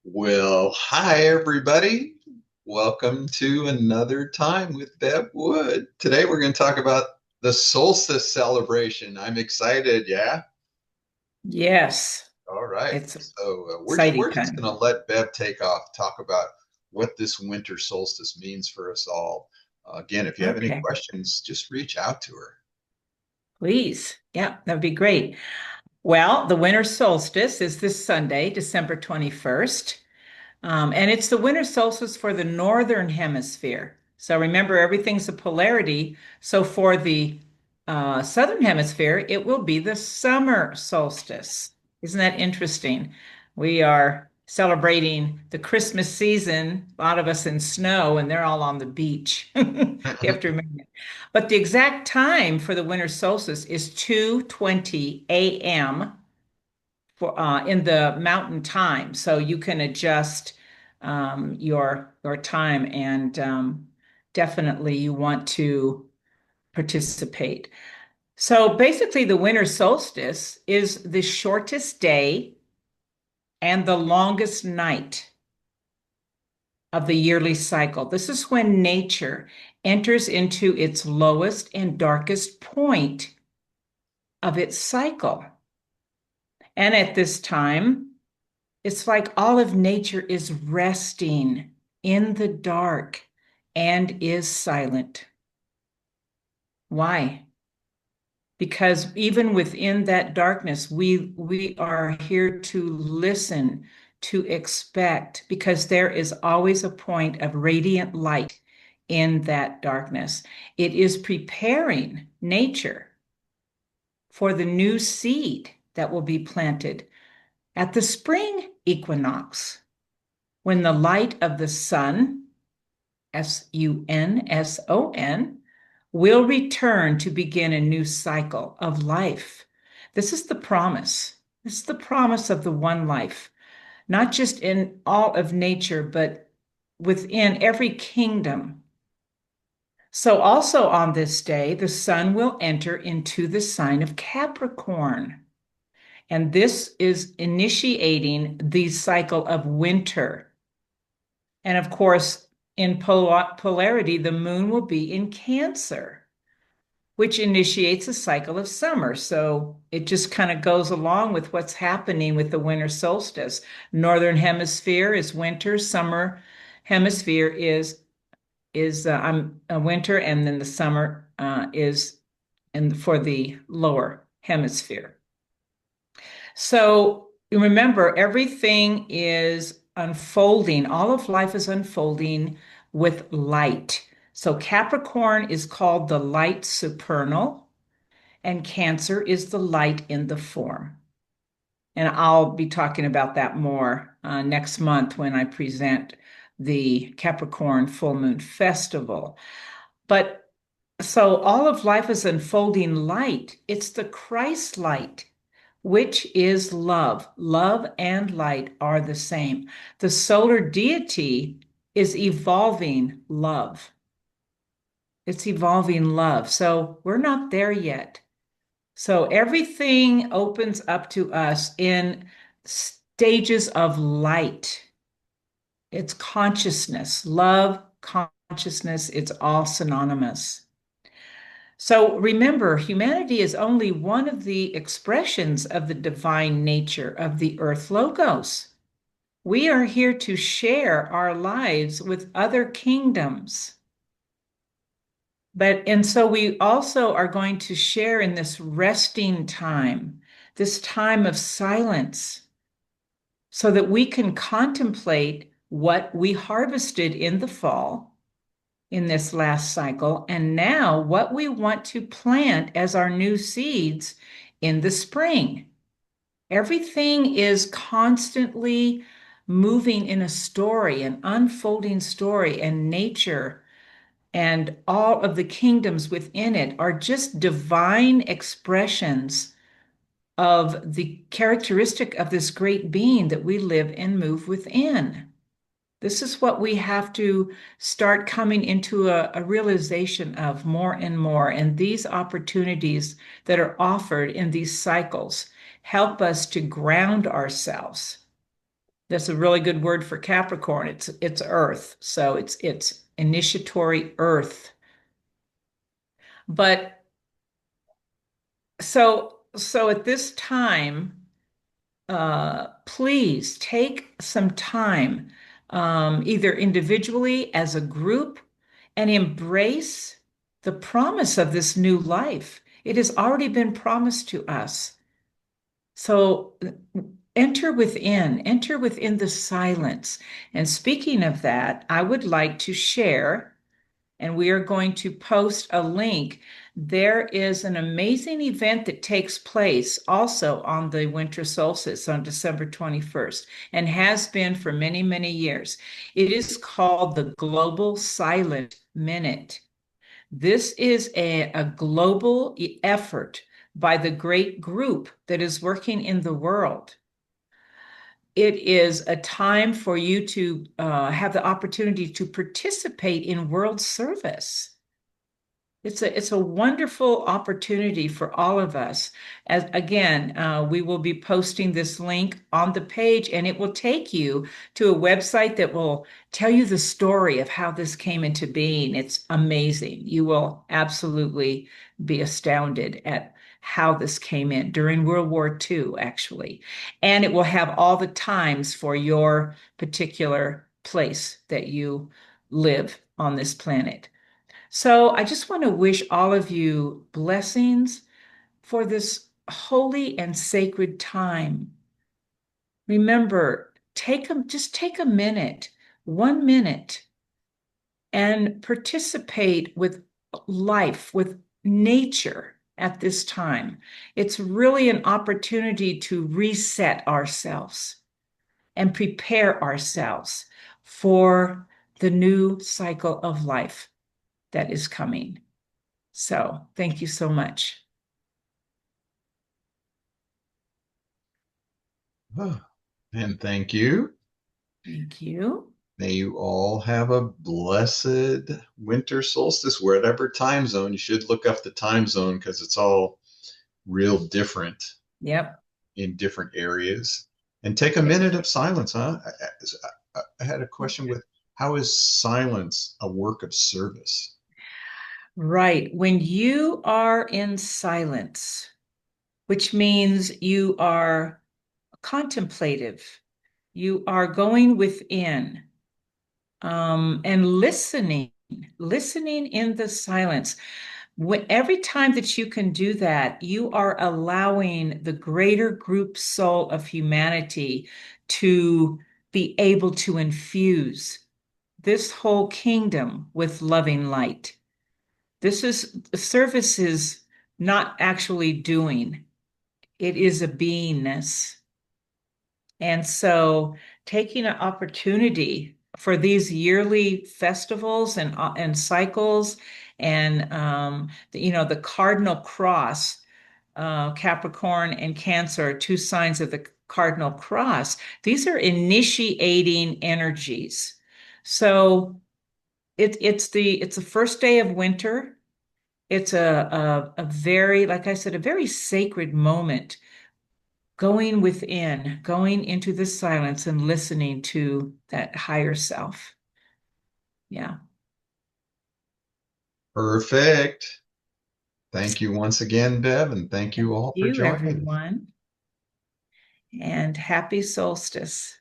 Well, hi everybody. Welcome to another time with Bev Wood. Today we're going to talk about the solstice celebration. I'm excited. Yeah. Yes, All right. it's So we're exciting just time. going to let Bev take off, talk about what this winter solstice means for us all. Again, if you have any Okay, questions, just reach out to her. please. Yeah, that'd be great. Well, the winter solstice is this Sunday, December 21st. And it's the winter solstice for the northern hemisphere. So remember, everything's a polarity. So for the southern hemisphere, it will be the summer solstice. Isn't that interesting? We are celebrating the Christmas season, a lot of us in snow, and they're all on the beach. You have to remember. But the exact time for the winter solstice is 2:20 a.m. for in the mountain time. So you can adjust your time, and definitely you want to participate. So basically, the winter solstice is the shortest day and the longest night of the yearly cycle. This is when nature enters into its lowest and darkest point of its cycle. And at this time, it's like all of nature is resting in the dark and is silent. Why? Because even within that darkness, we are here to listen, to expect, because there is always a point of radiant light in that darkness. It is preparing nature for the new seed that will be planted at the spring equinox, when the light of the sun, sunson, will return to begin a new cycle of life. This is the promise. This is the promise of the one life, not just in all of nature, but within every kingdom. So, also on this day, the sun will enter into the sign of Capricorn. And this is initiating the cycle of winter. And of course, in polarity, the moon will be in Cancer, which initiates a cycle of summer. So it just kind of goes along with what's happening with the winter solstice. Northern hemisphere is winter, summer hemisphere is winter, and then the summer is for the lower hemisphere. So remember, everything is unfolding. All of life is unfolding with light. So Capricorn is called the light supernal, and Cancer is the light in the form. And I'll be talking about that more next month when I present the Capricorn Full Moon Festival. But so all of life is unfolding light. It's the Christ light, which is love. Love and light are the same. The solar deity is evolving love. It's evolving love. So we're not there yet. So everything opens up to us in stages of light. It's consciousness, love, consciousness, it's all synonymous. So remember, humanity is only one of the expressions of the divine nature of the earth logos. We are here to share our lives with other kingdoms. And so we also are going to share in this resting time, this time of silence, so that we can contemplate what we harvested in the fall in this last cycle, and now what we want to plant as our new seeds in the spring. Everything is constantly moving in a story, an unfolding story, and nature and all of the kingdoms within it are just divine expressions of the characteristic of this great being that we live and move within. This is what we have to start coming into a realization of more and more. And these opportunities that are offered in these cycles help us to ground ourselves. That's a really good word for Capricorn. It's Earth, so it's initiatory Earth. But so at this time, please take some time, either individually as a group, and embrace the promise of this new life. It has already been promised to us. So enter within the silence. And speaking of that, I would like to share, and we are going to post a link. There is an amazing event that takes place also on the winter solstice on December 21st and has been for many, many years. It is called the Global Silent Minute. This is a global effort by the great group that is working in the world. It is a time for you to have the opportunity to participate in world service. It's a wonderful opportunity for all of us. As again, we will be posting this link on the page, and it will take you to a website that will tell you the story of how this came into being. It's amazing. You will absolutely be astounded at how this came in during World War II, actually. And it will have all the times for your particular place that you live on this planet. So I just want to wish all of you blessings for this holy and sacred time. Remember, just take a minute, 1 minute, and participate with life, with nature at this time. It's really an opportunity to reset ourselves and prepare ourselves for the new cycle of life that is coming. So thank you so much. Oh, and thank you. Thank you. May you all have a blessed winter solstice, wherever time zone. You should look up the time zone because it's all real different Yep. in different areas. And take a minute of silence, huh? I had a question with how is silence a work of service? Right. When you are in silence, which means you are contemplative, you are going within, and listening in the silence. Every time that you can do that, you are allowing the greater group soul of humanity to be able to infuse this whole kingdom with loving light. This is service is not actually doing, it is a beingness. And so taking an opportunity for these yearly festivals and cycles and the cardinal cross, Capricorn and Cancer are two signs of the cardinal cross. These are initiating energies. So it's the first day of winter. It's a very, like I said, a very sacred moment, going within, going into the silence and listening to that higher self. Yeah. Perfect. Thank you once again, Bev, and thank Thank you all for you, joining. everyone, and happy solstice.